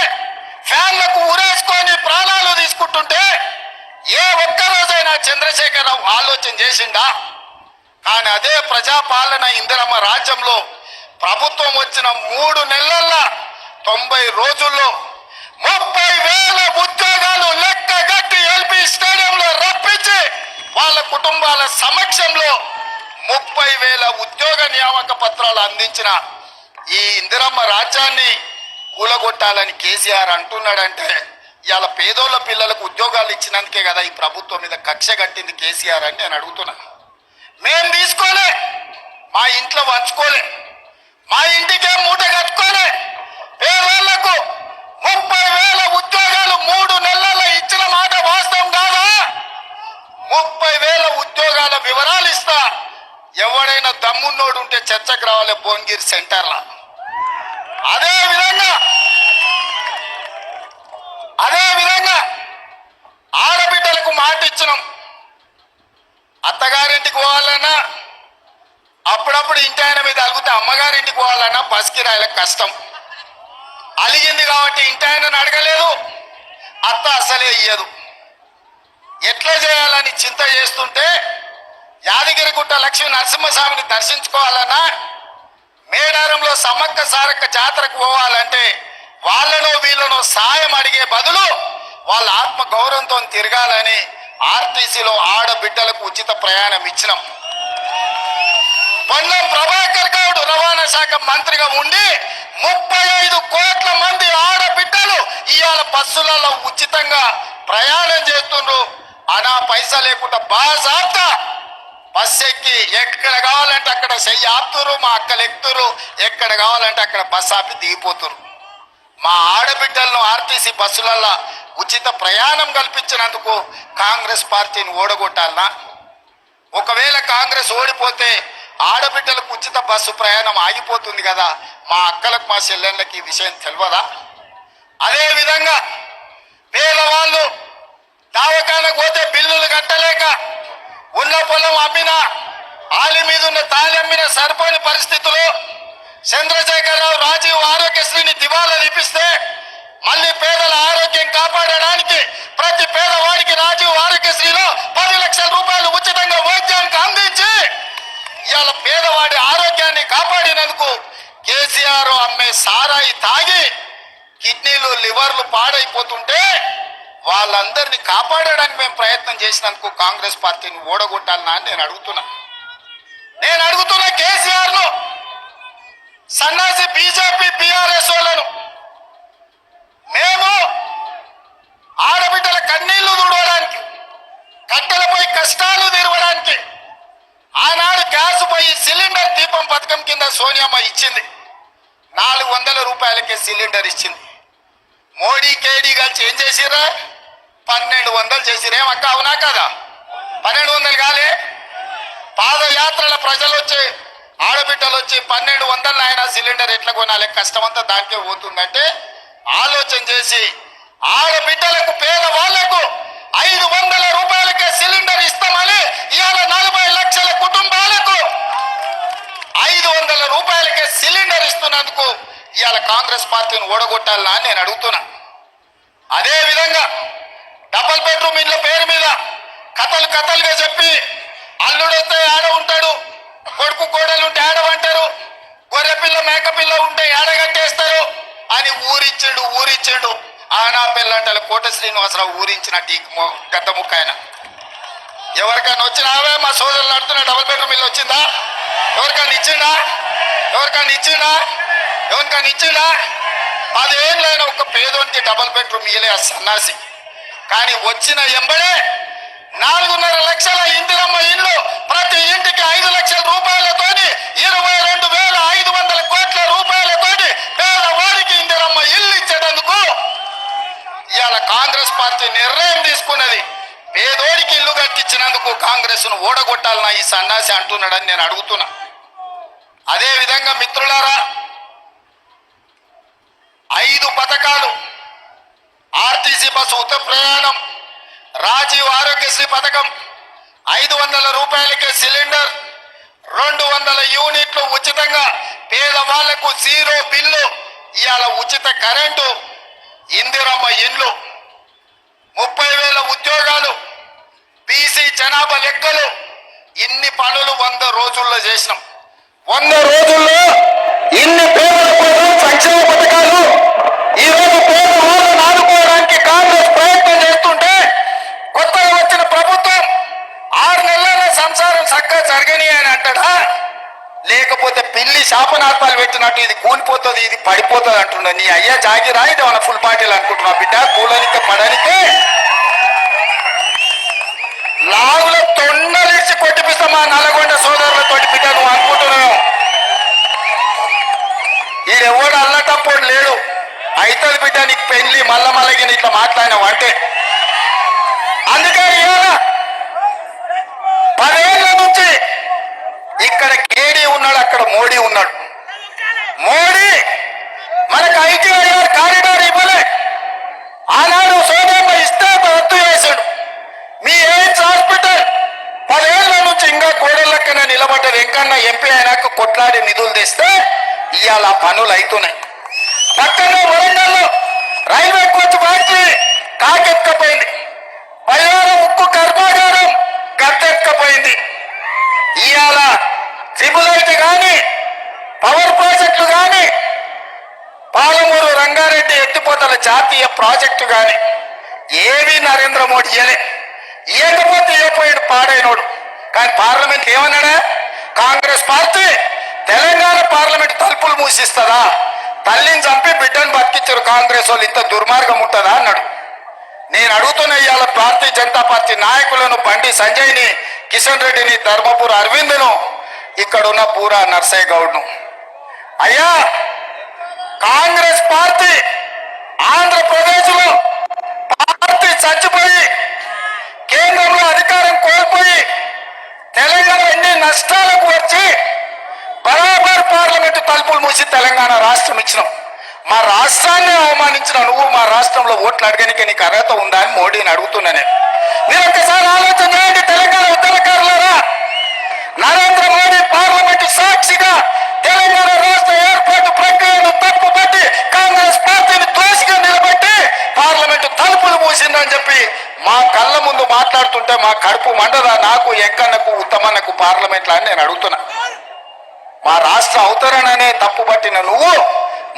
[SPEAKER 2] ఫ్యాన్లకు ఉరేసుకొని ప్రాణాలు తీసుకుంటుంటే ఏ ఒక్కరోజైనా చంద్రశేఖరరావు ఆలోచన చేసిండా? కానీ అదే ప్రజాపాలన ఇందిరమ్మ రాజ్యంలో ప్రభుత్వం వచ్చిన 3 నెలల్లో 90 రోజుల్లో 30,000 ఉద్యోగాలు లెక్క గట్టి ఎల్పీ స్టేడియంలో రప్పించి వాళ్ళ కుటుంబాల సమక్షంలో 30,000 ఉద్యోగ నియామక పత్రాలు అందించిన ఈ ఇందిరమ్మ రాజ్యాన్ని కూలగొట్టాలని కేసీఆర్ అంటున్నాడంటే ఇవాళ పేదోళ్ళ పిల్లలకు ఉద్యోగాలు ఇచ్చినందుకే కదా ఈ ప్రభుత్వం మీద కక్ష కట్టింది కేసీఆర్ అని నేను అడుగుతున్నా. మేం తీసుకోలే, మా ఇంట్లో వంచుకోలే, మా ఇంటికే మూట కట్టుకోలే. పేదోళ్లకు 30,000 ఉద్యోగాలు 3 నెలల్లో ఇచ్చిన మాట వాస్తవం కాదా? 30,000 ఉద్యోగాల వివరాలు ఇస్తా. ఎవడైనా దమ్మున్నోడు ఉంటే చర్చకు రావాలి భువనగిరి సెంటర్లా. అదే విధంగా ఆడబిడ్డలకు మాట ఇచ్చినాం. అత్తగారింటికి పోవాలన్నా అప్పుడప్పుడు ఇంటి ఆయన మీద అలిగితే అమ్మగారింటికి పోవాలన్నా బస్ కిరాయిలకు కష్టం. అలిగింది కాబట్టి ఇంటి ఆయనను అడగలేదు, అత్త అసలే ఇయ్యదు. ఎట్లా చేయాలని చింత చేస్తుంటే యాదగిరిగుట్ట లక్ష్మీ నరసింహస్వామిని దర్శించుకోవాలన్నా, మేడారంలో సమ్మక్క సారక్క జాతరకు పోవాలంటే వాళ్ళనో వీళ్ళనో సాయం అడిగే బదులు వాళ్ళ ఆత్మ గౌరవంతో తిరగాలని ఆర్టీసీలో ఆడబిడ్డలకు ఉచిత ప్రయాణం ఇచ్చినాం. పొన్నం ప్రభాకర్ గౌడ్ రవాణా శాఖ మంత్రిగా ఉండి 35 కోట్ల మంది ఆడబిడ్డలు ఇవాళ బస్సులలో ఉచితంగా ప్రయాణం చేస్తుండ్రు. అనా పైసా లేకుండా బాజాప్తా బస్సు ఎక్కి ఎక్కడ కావాలంటే అక్కడ చెయ్యి ఆపుతురు, మా అక్కలు ఎక్కుతురు, ఎక్కడ కావాలంటే అక్కడ బస్సు ఆపి దిగిపోతురు. మా ఆడబిడ్డలను ఆర్టీసీ బస్సులలో ఉచిత ప్రయాణం కల్పించినందుకు కాంగ్రెస్ పార్టీని ఓడగొట్టాలనా? ఒకవేళ కాంగ్రెస్ ఓడిపోతే ఆడబిడ్డలకు ఉచిత బస్సు ప్రయాణం ఆగిపోతుంది కదా, మా అక్కలకు మా చెల్లెళ్ళకి ఈ విషయం తెలియదా? అదే విధంగా పేదవాళ్ళు దావకాలకు పోతే బిల్లులు కట్టలేక ఉన్న పొలం అమ్మినా, ఆలి మీద ఉన్న తాళి అమ్మిన సరిపోని పరిస్థితుల్లో చంద్రశేఖరరావు రాజీవ్ ఆరోగ్యశ్రీని దివాలా తీపిస్తే మళ్ళీ పేదల ఆరోగ్యం కాపాడడానికి ప్రతి పేదవాడికి రాజీవ్ ఆరోగ్యశ్రీలో 10 లక్షల రూపాయలు ఉచితంగా వైద్యానికి అందించి ఇవాళ పేదవాడి ఆరోగ్యాన్ని కాపాడినందుకు కేసీఆర్ అమ్మే సారాయి తాగి కిడ్నీలు లివర్లు పాడైపోతుంటే వాళ్ళందరినీ కాపాడడానికి మేము ప్రయత్నం చేసినందుకు కాంగ్రెస్ పార్టీని ఓడగొట్టాలనా అని నేను అడుగుతున్న కేసీఆర్ ను, సన్నాసి బీజేపీ బీఆర్ఎస్ వాళ్ళను, మేము ఆడబిడ్డల కన్నీళ్లు తుడవడానికి, కట్టెలపై కష్టాలు తీరవడానికి ఆనాడు గ్యాస్ పోయి సిలిండర్ దీపం పథకం కింద సోనియమ్మ ఇచ్చింది. 400 రూపాయలకే సిలిండర్ ఇచ్చింది. మోడీ కేడీ కలిసి ఏం చేసిర్రా? 1200 చేసిర్రు. ఏమక్క అవునా కదా? 1200 కాలే. పాదయాత్రల ప్రజలు వచ్చి, ఆడబిడ్డలు వచ్చి 1200 ఆయన సిలిండర్ ఎట్లా కొనాలి, కష్టమంతా దానికే పోతుందంటే ఆలోచన చేసి ఆడబిడ్డలకు, పేదవాళ్లకు 500 రూపాయలకే సిలిండర్ ఇస్తామని ఇవాళ 40 లక్షల కుటుంబాలకు 500 రూపాయలకే సిలిండర్ ఇస్తున్నందుకు ఇవాళ కాంగ్రెస్ పార్టీని ఓడగొట్టాలనా అని నేను అడుగుతున్నా. అదే విధంగా డబుల్ బెడ్రూమ్ ఇళ్ళ పేరు మీద కథలుగా చెప్పి అల్లుడొస్తే ఆడ ఉంటాడు, కొడుకు కోడలు ఉంటే ఆడమంటారు, గొర్రెపిల్ల మేకపిల్ల ఉంటే ఆడగట్టేస్తారు అని ఊరిచ్చిండు. ఆనా పిల్లంటలు కోట శ్రీనివాసరావు ఊరించినట్టు గద్ద ముక్క ఆయన. ఎవరికైనా వచ్చినావే మా సోదరులు నడుతున్న డబుల్ బెడ్రూమ్ ఇల్లు వచ్చిందా? ఎవరికైనా ఇచ్చిండా? 10 ఏళ్ళైనా ఒక పేదోనికి డబుల్ బెడ్రూమ్ ఇయ్యలే ఆ సన్నాసి. కానీ వచ్చిన ఎంబడే 4.5 లక్షల ఇందిరమ్మ ఇల్లు, ప్రతి ఇంటికి 5 లక్షల రూపాయలతోని 22,500 కోట్ల రూపాయలతోని పేదవాడికి ఇందిరమ్మ ఇల్లు ఇచ్చేటందుకు ఇవాళ కాంగ్రెస్ పార్టీ నిర్ణయం తీసుకున్నది. పేదోడికి ఇల్లు కట్టించినందుకు కాంగ్రెస్ ను ఓడగొట్టాలన్నా ఈ సన్నాసి అంటున్నాడని నేను అడుగుతున్నా. అదే విధంగా మిత్రులారా, 5 పథకాలు, ఆర్టీసీ బస్సు ఉచిత ప్రయాణం, రాజీవ్ ఆరోగ్యశ్రీ పథకం, 500 రూపాయలకే సిలిండర్, 200 యూనిట్లు ఉచితంగా పేదవాళ్లకు 0 బిల్లు, ఇవాళ ఉచిత కరెంటు, ఇందిరమ్మ ఇండ్లు, 30,000 ఉద్యోగాలు, బీసీ జనాభా లెక్కలు, ఇన్ని పనులు 100 రోజుల్లో చేసినాం. 100 రోజుల్లో ఇన్ని పేదల కోసం సంక్షేమ పథకాలు ఈరోజు పేదవాళ్ళను ఆదుకోవడానికి కాంగ్రెస్ ప్రయత్నం చేస్తుంటే, కొత్తగా వచ్చిన ప్రభుత్వం 6 నెలల సంసారం చక్కగా జరగని అని అంటాడా? లేకపోతే పిల్లి శాపనార్థాలు పెట్టినట్టు ఇది కూలిపోతుంది, ఇది పడిపోతుంది అంటున్నా. నీ అయ్యా జాగిరా, ఇది మన ఫుల్ పార్టీలు అనుకుంటున్నా బిడ్డ. కూలనికే పడనికే లాగుల తొండలిచ్చి కొట్టిపిస్తా మా నల్గొండ సోదరులతో బిడ్డ. నువ్వు అనుకుంటున్నావు ఇది ఎవడు అల్లటప్పుడు లేడు. అవుతుంది బిడ్డ నీకు పెళ్లి మల్లమల్లగి ఇట్లా మాట్లాడినావు అంటే. అందుకే ఇవాళ 10 ఏళ్ల నుంచి ఇక్కడ కేడీ ఉన్నాడు, అక్కడ మోడీ ఉన్నాడు. మోడీ మనకు ITIR కారిడార్ ఇవ్వలే. ఆనాడు సోదమ్మ ఇస్తే రద్దు చేశాడు. మీ ఎయిమ్స్ హాస్పిటల్ 10 ఏళ్ల నుంచి ఇంకా గోడలక్కన నిలబడ్డది. ఎంకన్నా ఎంపీ అయినాక కొట్లాడి నిధులు తెస్తే ఇవాళ పనులు అవుతున్నాయి. పక్కన వరంగల్లో రైల్వే కోచ్ ఫ్యాక్టరీ కాకెక్కపోయింది. బయ్యారం ఉక్కు కర్మాగారం గద్దెక్కపోయింది. ఇవాళ ట్రిబులైట్ కానీ, పవర్ ప్రాజెక్టులు కానీ, పాలమూరు రంగారెడ్డి ఎత్తిపోతల జాతీయ ప్రాజెక్టు కానీ ఏవి నరేంద్ర మోడీ ఇవ్వకపోతే ఇవ్వపోయాడు పాడైనోడు. కానీ పార్లమెంట్ ఏమన్నాడా? కాంగ్రెస్ పార్టీ తెలంగాణ పార్లమెంట్ తలుపులు మూసిస్తుందా? తల్లిని చంపి బిడ్డను బతికించారు కాంగ్రెస్ వాళ్ళు, ఇంత దుర్మార్గం ఉంటుందా అన్నాడు. నేను అడుగుతున్న ఇవాళ భారతీయ జనతా పార్టీ నాయకులను, బండి సంజయ్ని, కిషన్ రెడ్డిని, ధర్మపుర అరవింద్ను, ఇక్కడున్న పూరా నర్సయ్య గౌడ్ను, అయ్యా కాంగ్రెస్ పార్టీ ఆంధ్రప్రదేశ్ లో పార్టీ చచ్చిపోయి కేంద్రంలో అధికారం కోల్పోయి తెలంగాణ ఎన్ని నష్టాలకు వచ్చి బరాబర్ పార్లమెంటు తలుపులు మూసి తెలంగాణ రాష్ట్రం ఇచ్చినాం. మా రాష్ట్రాన్ని అవమానించిన నువ్వు మా రాష్ట్రంలో ఓట్లు అడగడానికి నీకు అర్హత ఉందా అని మోడీని అడుగుతున్నా నేను. మీరు ఒక్కసారి ఆలోచన చేయండి తెలంగాణ ఉద్యమకారులారా. నరేంద్ర మోడీ పార్లమెంటు సాక్షిగా తెలంగాణ రాష్ట్ర ఏర్పాటు ప్రక్రియను తప్పుపట్టి కాంగ్రెస్ పార్టీని దోషిగా నిలబెట్టి పార్లమెంటు తలుపులు మూసిందని చెప్పి మా కళ్ళ ముందు మాట్లాడుతుంటే మా కడుపు మండదా? నాకు, ఎంకన్నకు, ఉత్తమన్నకు పార్లమెంట్లో అని నేను అడుగుతున్నా. మా రాష్ట్ర అవతరణనే తప్పుపట్టిన నువ్వు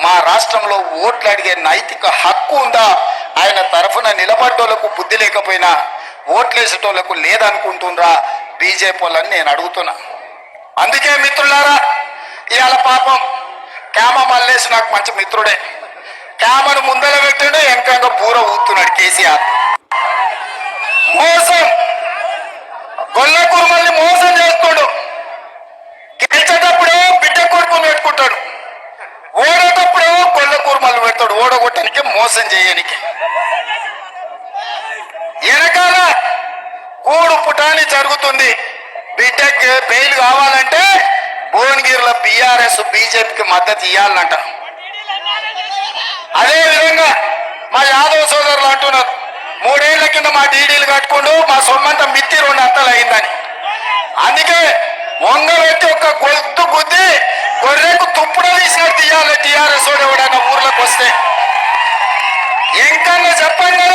[SPEAKER 2] మా రాష్ట్రంలో ఓట్లు అడిగే నైతిక హక్కు ఉందా ఆయన తరఫున నిలబడ్డోళ్లకు బుద్ధి లేకపోయినా ఓట్లేసేటోళ్లకు లేదనుకుంటుండ్రా బీజేపీ వాళ్ళని నేను అడుగుతున్నా. అందుకే మిత్రులారా, ఇవాళ పాపం క్యామ మల్లేసి నాకు మంచి మిత్రుడే. క్యామను ముందర పెట్టాడు, వెనకంగా బూర ఊతున్నాడు కేసీఆర్. మోసం, గొల్ల కుర్మల్ని మోసం చేస్తాడు. గెలిచేటప్పుడే బిడ్డ కొడుకుని పెట్టుకుంటాడు, ఓడేటప్పుడే గొల్ల కుర్మల్ని పెడతాడు, ఓడగొట్టడానికి మోసం చేయడానికి. వెనకాల కూడు పుటాని జరుగుతుంది. బిడ్డకి బెయిల్ కావాలంటే భువనగిరిలో బీఆర్ఎస్ బీజేపీకి మద్దతు ఇవ్వాలంట. అదే విధంగా మా యాదవ్ సోదరులు అంటున్నారు, 3 ఏళ్ల కింద మా డీడీలు కట్టుకుంటూ మా సొమ్మంతా మిత్తి 2 అంతలు అయిందని. అందుకే వంగబెట్టి ఒక గొంతు గుద్ది గొర్రెకు తుప్పుడు తీసినట్టు తీయాలి టీఆర్ఎస్ వాడు ఎవడన్నా ఊర్లోకి వస్తే. ఇంకన్నా చెప్పండి,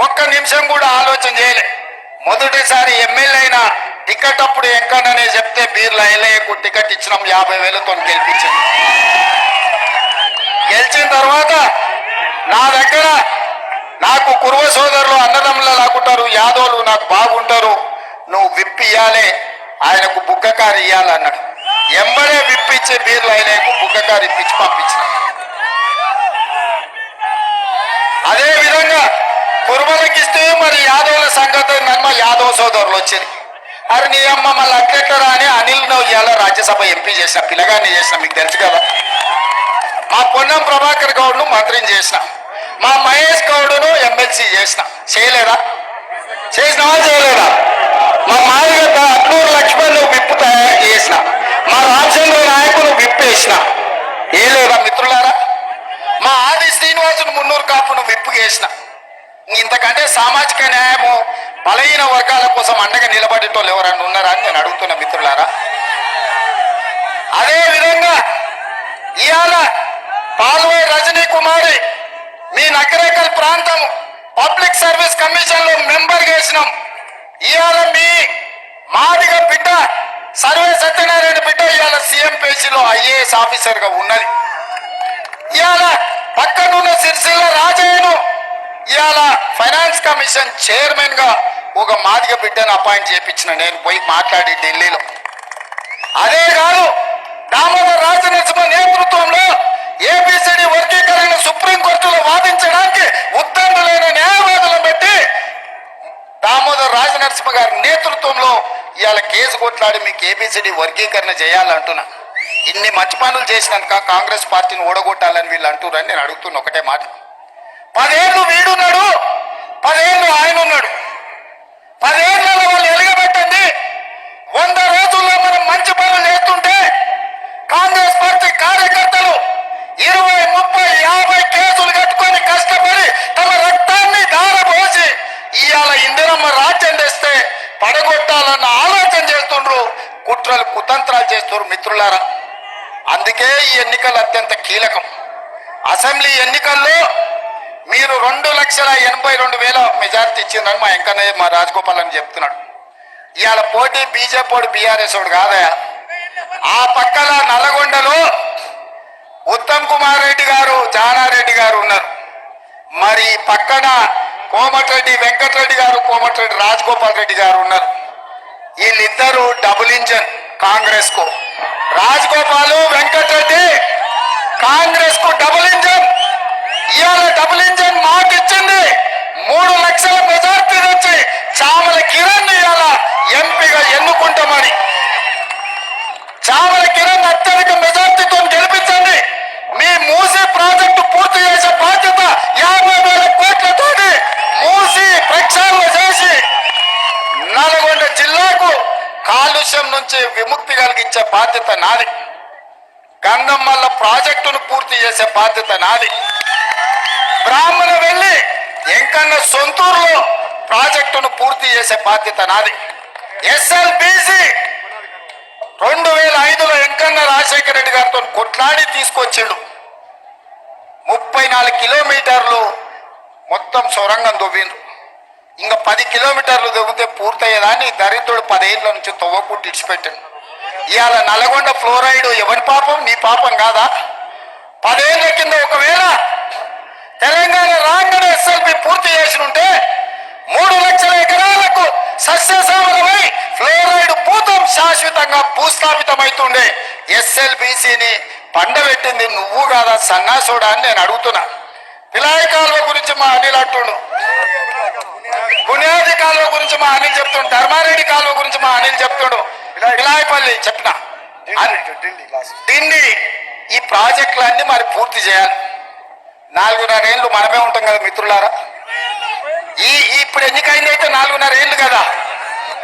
[SPEAKER 2] ఒక్క నిమిషం కూడా ఆలోచన చేయలే. మొదటిసారి ఎమ్మెల్యే అయినా టికెట్ అప్పుడు ఎంకన్ననే చెప్తే బీర్ల ఎల్ఐకు టికెట్ ఇచ్చినాం, 50,000తో గెలిపించింది. గెలిచిన తర్వాత నా దగ్గర నాకు కుర్వ సోదరులు అన్నదమ్ముల లాగుంటారు, యాదవులు నాకు బాగుంటారు, నువ్వు విప్ ఇయ్యాలి, ఆయనకు బుగ్గకారు ఇయ్యాలన్నాడు. ఎంబడే విప్పిచ్చే బీర్ల ఎల్ఐకు బుగ్గకారు ఇప్పించి పంపించిన. అదే విధంగా కుర్మలకి ఇస్తే మరి యాదవుల సంగతి నన్మ యాదవ్ సోదరులు వచ్చింది. అరే నీ అమ్మ మళ్ళీ అట్లెట్లరా అని అనిల్ నువ్వు ఇవాళ రాజ్యసభ ఎంపీ చేసిన, పిల్లగాన్ని చేసిన, మీకు తెలుసు కదా. మా పొన్నం ప్రభాకర్ గౌడ్ను మంత్రిని చేసిన, మా మహేష్ గౌడ్ను ఎమ్మెల్సీ చేసిన. చేయలేదా? చేసినావా చేయలేదా? మా మాదిగ అట్లూరు లక్ష్మణ్ నువ్వు విప్పు తయారు చేసిన, మా రామచంద్ర నాయకులు విప్పేసిన. ఏ లేదా మిత్రులారా? మా ఆది శ్రీనివాసును మున్నూరు కాపును విప్పు చేసిన. ఇంతకంటే సామాజిక న్యాయము బలహీన వర్గాల కోసం అండగా నిలబడేటోళ్ళు ఎవరన్నా ఉన్నారా అని నేను అడుగుతున్నా మిత్రులారా. అదే విధంగా ఇవాళ పాల్వై రజనీ కుమారి మీ నగరేకల్ ప్రాంతం పబ్లిక్ సర్వీస్ కమిషన్ లో మెంబర్ చేసినాం. ఇవాళ మీ మాదిగ బిడ్డ సర్వే సత్యనారాయణ బిడ్డ ఇవాళ సిఎంపీసీలో ఐఏఎస్ ఆఫీసర్ గా ఉన్నది. ఇవాళ పక్కనున్న సిరిసిల్ల రాజయ్యను ఇవాళ ఫైనాన్స్ కమిషన్ చైర్మన్ గా ఒక మాదిగ బిడ్డను అపాయింట్ చేయించిన, నేను పోయి మాట్లాడి ఢిల్లీలో. అదే కాదు, దామోదర్ రాజనరసింహ నేతృత్వంలో ఏబిసిడి వర్గీకరణ సుప్రీంకోర్టులో వాదించడానికి ఉత్తర్వులైన న్యాయవాదులను పెట్టి దామోదర్ రాజనరసింహ గారి నేతృత్వంలో ఇవాళ కేసు కొట్లాడి మీకు ఏబిసిడి వర్గీకరణ చేయాలంటున్నా. ఇన్ని మంచి పనులు చేసినాక కాంగ్రెస్ పార్టీని ఓడగొట్టాలని వీళ్ళు అంటున్నారని నేను అడుగుతున్నా ఒకటే మాట. 10 ఏళ్ళు వీడున్నాడు, 10 ఏళ్ళు ఆయన ఉన్నాడు. 10 ఏళ్లలో వాళ్ళు ఎలుగబెట్టండి. 100 రోజుల్లో మనం మంచి పనులు చేస్తుంటే కాంగ్రెస్ పార్టీ కార్యకర్తలు 20, 30, 50 కేసులు కట్టుకొని కష్టపడి తమ రక్తాన్ని దారపోసి ఇవాళ ఇందిరమ్మ రాజ్యం తెస్తే పడగొట్టాలన్న ఆలోచన చేస్తుండ్రు, కుట్రలు కుతంత్రాలు చేస్తున్నారు మిత్రులారా. అందుకే ఈ ఎన్నికలు అత్యంత కీలకం. అసెంబ్లీ ఎన్నికల్లో మీరు 2,82,000 మెజార్టీ ఇచ్చిందని మా వెంకన్నయ్య మా రాజగోపాల్ అని చెప్తున్నాడు. ఇవాళ పోటీ బీజేపీ వాడు బీఆర్ఎస్ వాడు కాదయా. ఆ పక్కన నల్లగొండలో ఉత్తమ్ కుమార్ రెడ్డి గారు, జానారెడ్డి గారు ఉన్నారు. మరి పక్కన కోమటిరెడ్డి వెంకటరెడ్డి గారు, కోమటిరెడ్డి రాజగోపాల్ రెడ్డి గారు ఉన్నారు. వీళ్ళిద్దరూ డబుల్ ఇంజన్ కాంగ్రెస్ కు. రాజగోపాల్ వెంకటరెడ్డి కాంగ్రెస్ కు డబుల్ ఇంజన్. ఇవాళ డబుల్ ఇంజన్ మాట ఇచ్చింది 3 లక్షల మెజార్టీ నుంచి చామల కిరణ్ ఇవాళ ఎంపీగా ఎన్నుకుంటామని. చామల కిరణ్ అత్యధిక మెజార్టీతో గెలిపించండి. మీ మూసీ ప్రాజెక్టు పూర్తి చేసే బాధ్యత 50,000 కోట్లతో మూసీ ప్రక్షాళన చేసి నల్గొండ జిల్లాకు కాలుష్యం నుంచి విముక్తి కలిగించే బాధ్యత నాది. గంగమ్మల ప్రాజెక్టును పూర్తి చేసే బాధ్యత నాది. బ్రాహ్మణ వెళ్ళి ఎంకన్న సొంతూరులో ప్రాజెక్టును పూర్తి చేసే బాధ్యత నాది. ఎస్ఎల్బిసి 2005లో ఎంకన్న రాజశేఖర రెడ్డి గారితో కొట్లాడి తీసుకొచ్చిండు. 34 కిలోమీటర్లు మొత్తం సొరంగం దువ్విండ్రు. ఇంకా 10 కిలోమీటర్లు దువ్వితే పూర్తయ్యేదాన్ని దరిద్రుడు 10 ఏళ్ళ నుంచి తవ్వకుంటూ ఇడిచిపెట్టాడు. ఇవాళ నల్గొండ ఫ్లోరైడ్ ఎవరి పాపం? నీ పాపం కాదా? 10 ఏళ్ల కింద ఒకవేళ తెలంగాణ రాగానే పూర్తి చేసి ఉంటే 3 లక్షల ఎకరాలకు సస్యశ్యామలమై ఫ్లోరైడ్ పూతం శాశ్వతంగా భూస్థాపితమైతుండే ఎస్ఎల్బిసిని పండబెట్టింది నువ్వు కాదా సన్నాసుడా అని నేను అడుగుతున్నా. పిలాయి కాలువ గురించి మా అనిల్ అంటుండు, బునియాది కాలువ గురించి మా అనిల్ చెప్తుండు, ధర్మారెడ్డి కాలువ గురించి మా అనిల్ చెప్తుండు, పిలాయిపల్లి చెప్పిన డిండి ఈ ప్రాజెక్టులన్నీ మరి పూర్తి చేయాలి. 4.5 ఏళ్ళు మనమే ఉంటాం కదా మిత్రులారా. ఇప్పుడు ఎన్నికైంది అయితే 4.5 ఏళ్ళు కదా.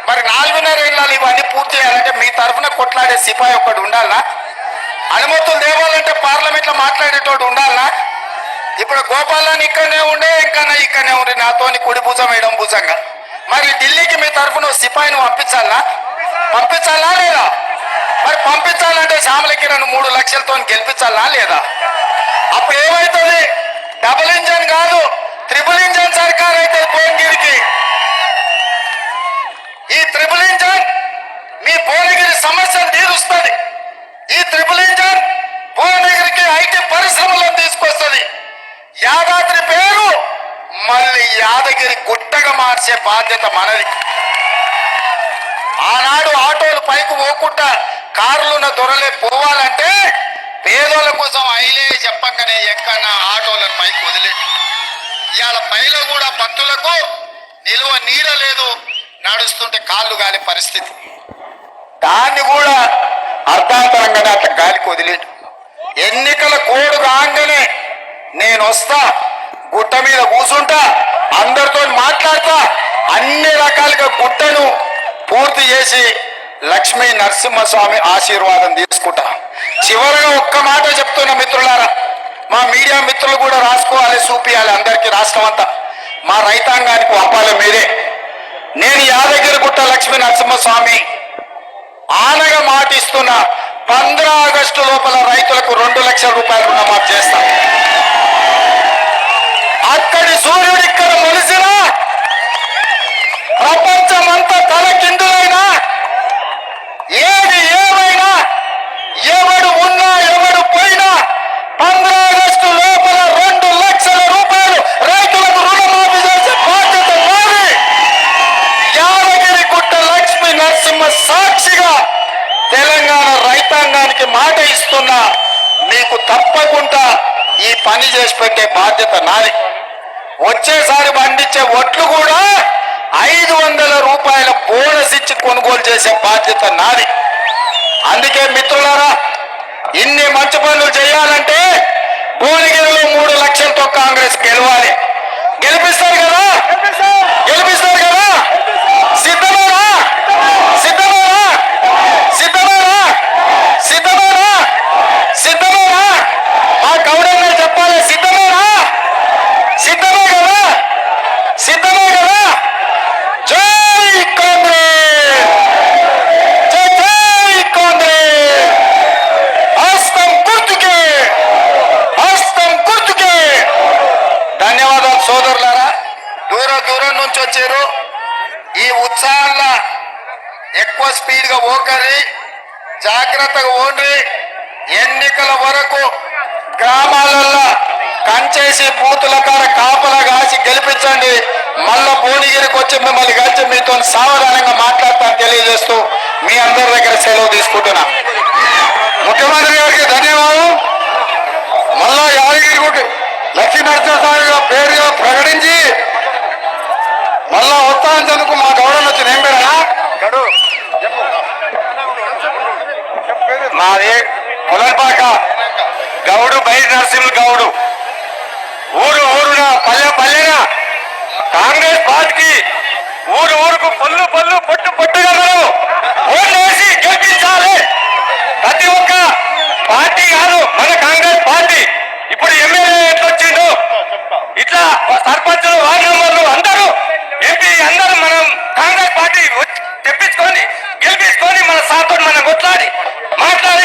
[SPEAKER 2] మరి 4.5 ఏళ్ళు ఇవన్నీ పూర్తి చేయాలంటే మీ తరఫున కొట్లాడే సిపాయి ఒకటి ఉండాలా? అనుమతులు తేవాలంటే పార్లమెంట్ లో మాట్లాడేటోడు ఉండాలా? ఇప్పుడు గోపాలని ఇక్కడనే ఉండే, ఇంకా ఇక్కడనే ఉండే, నాతోని కుడి భుజం వేయడం భుజంగా. మరి ఢిల్లీకి మీ తరఫున సిపాయిని పంపించాలా లేదా? మరి పంపించాలంటే శ్యామలకి 3 లక్షలతో గెలిపించాలా లేదా? అప్పుడు ఏమైతుంది? డబుల్ ఇంజన్ కాదు, ట్రిపుల్ ఇంజన్ సర్కార్ అయితే భువనగిరికి. ఈ ట్రిపుల్ ఇంజన్ మీ భువనగిరి సమస్యను తీరుస్తుంది. ఈ ట్రిపుల్ ఇంజన్ భువనగిరికి ఐటీ పరిశ్రమలను తీసుకొస్తుంది. యాదాద్రి పేరు మళ్ళీ యాదగిరి గుట్టగా మార్చే బాధ్యత మనది. ఆనాడు ఆటోలు పైకి పోకుండా కారులున్న దొరలే పోవాలంటే పేదోళ్ళ కోసం అయిలే చెప్పంగానే ఎక్కడన్నా ఆటోలను పైకి వదిలేదు. ఇవాళ పైలో కూడా భక్తులకు నిలువ నీడ లేదు, నడుస్తుంటే కాళ్ళు గాలి పరిస్థితి. దాన్ని కూడా అర్ధాంతరంగానే అట్లా గాలికి వదిలేదు. ఎన్నికల కోడ్ కాగానే నేను వస్తా, గుట్ట మీద కూర్చుంటా, అందరితో మాట్లాడతా, అన్ని రకాలుగా గుట్టను పూర్తి చేసి లక్ష్మీ నరసింహస్వామి ఆశీర్వాదం తీసుకుంటా. చివరగా ఒక్క మాట చెప్తున్నా మిత్రులారా, మా మీడియా మిత్రులు కూడా రాసుకోవాలి, చూపియాలి అందరికీ, రాష్ట్రం అంతా మా రైతాంగానికి పంపాలి మీరే. నేను యాదగిరి గుట్ట లక్ష్మీ నరసింహస్వామి ఆనగా మాటిస్తున్నా, 15 ఆగస్టు లోపల రైతులకు 2 లక్షల రూపాయలు రుణమాఫీ చేస్తా. అక్కడి సూర్యుడు ఇక్కడ మొలిసినా, ప్రపంచమంతా తలకిందులైనా, ఏది ఏమైనా, ఎవడు ఉన్నా ఎవడు పోయినా 15 ఆగస్టు లోపల 2 లక్షల రూపాయలు రైతులకు రుణమాఫీ చేసే బాధ్యత మాది. యాదగిరి గుట్ట లక్ష్మీ నరసింహ సాక్షిగా తెలంగాణ రైతాంగానికి మాట ఇస్తున్నా, మీకు తప్పకుండా ఈ పని చేసి పెట్టే బాధ్యత నాది. వచ్చేసారి పండించే ఒట్లు కూడా 500 రూపాయల బోనస్ ఇచ్చి కొనుగోలు చేసే బాధ్యత నాది. అందుకే మిత్రులారా, ఇన్ని మంచి పనులు చేయాలంటే భువనగిరిలో 3 లక్షలతో కాంగ్రెస్ గెలవాలి. గెలిపిస్తారు కదా? గెలిపిస్తారు కదా? సిద్ధమేనా? సిద్ధమేనా? సిద్ధమేనా? సిద్ధమేనా? సిద్ధమేనా? మా గౌరవంగా చెప్పాలి, సిద్ధమేనా? సిద్ధమే కదా? సిద్ధమే కదా? జై కాంగ్రెస్! జై జై కాంగ్రెస్! హస్తం గుర్తుకే! హస్తం గుర్తుకే! ధన్యవాదాలు సోదరులారా. దూరం నుంచి వచ్చారు. ఈ ఉత్సాహంలో ఎక్కువ స్పీడ్ గా పోకరి, జాగ్రత్తగా ఓండి. ఎన్నికల వరకు గ్రామాలలో కంచేసి బూతుల కాడ కాపలా కాసి గెలిపించండి. మళ్ళా భువనగిరికి వచ్చి మిమ్మల్ని కలిసి మీతో సావధానంగా మాట్లాడతాను తెలియజేస్తూ మీ అందరి దగ్గర సెలవు తీసుకుంటున్నా. ముఖ్యమంత్రి గారికి ధన్యవాదం. మళ్ళా యాదగిరి గుట్ట లక్ష్మీ నరసింహస్వామిగా పేరుగా ప్రకటించి మళ్ళా వస్తానందుకు మా గౌరవం వచ్చిన ఏం పేరా మాది కొలపాక గౌడు బయట నరసింహ గౌడు. ఊరున పల్లెన కాంగ్రెస్ పార్టీకి ఊరుకు పళ్ళు పొట్టుగా మనం ఓట్లు వేసి గెలిపించాలి. ప్రతి ఒక్క పార్టీ కాదు మన కాంగ్రెస్ పార్టీ. ఇప్పుడు ఎమ్మెల్యే ఎట్లా వచ్చిండు, ఇట్లా సర్పంచులు, వార్డు మెంబర్లు అందరూ, ఎంపీ అందరూ మనం కాంగ్రెస్ పార్టీ తెప్పించుకొని గెలిపించుకొని మన సాతో మనం కొట్లాడి మాట్లాడి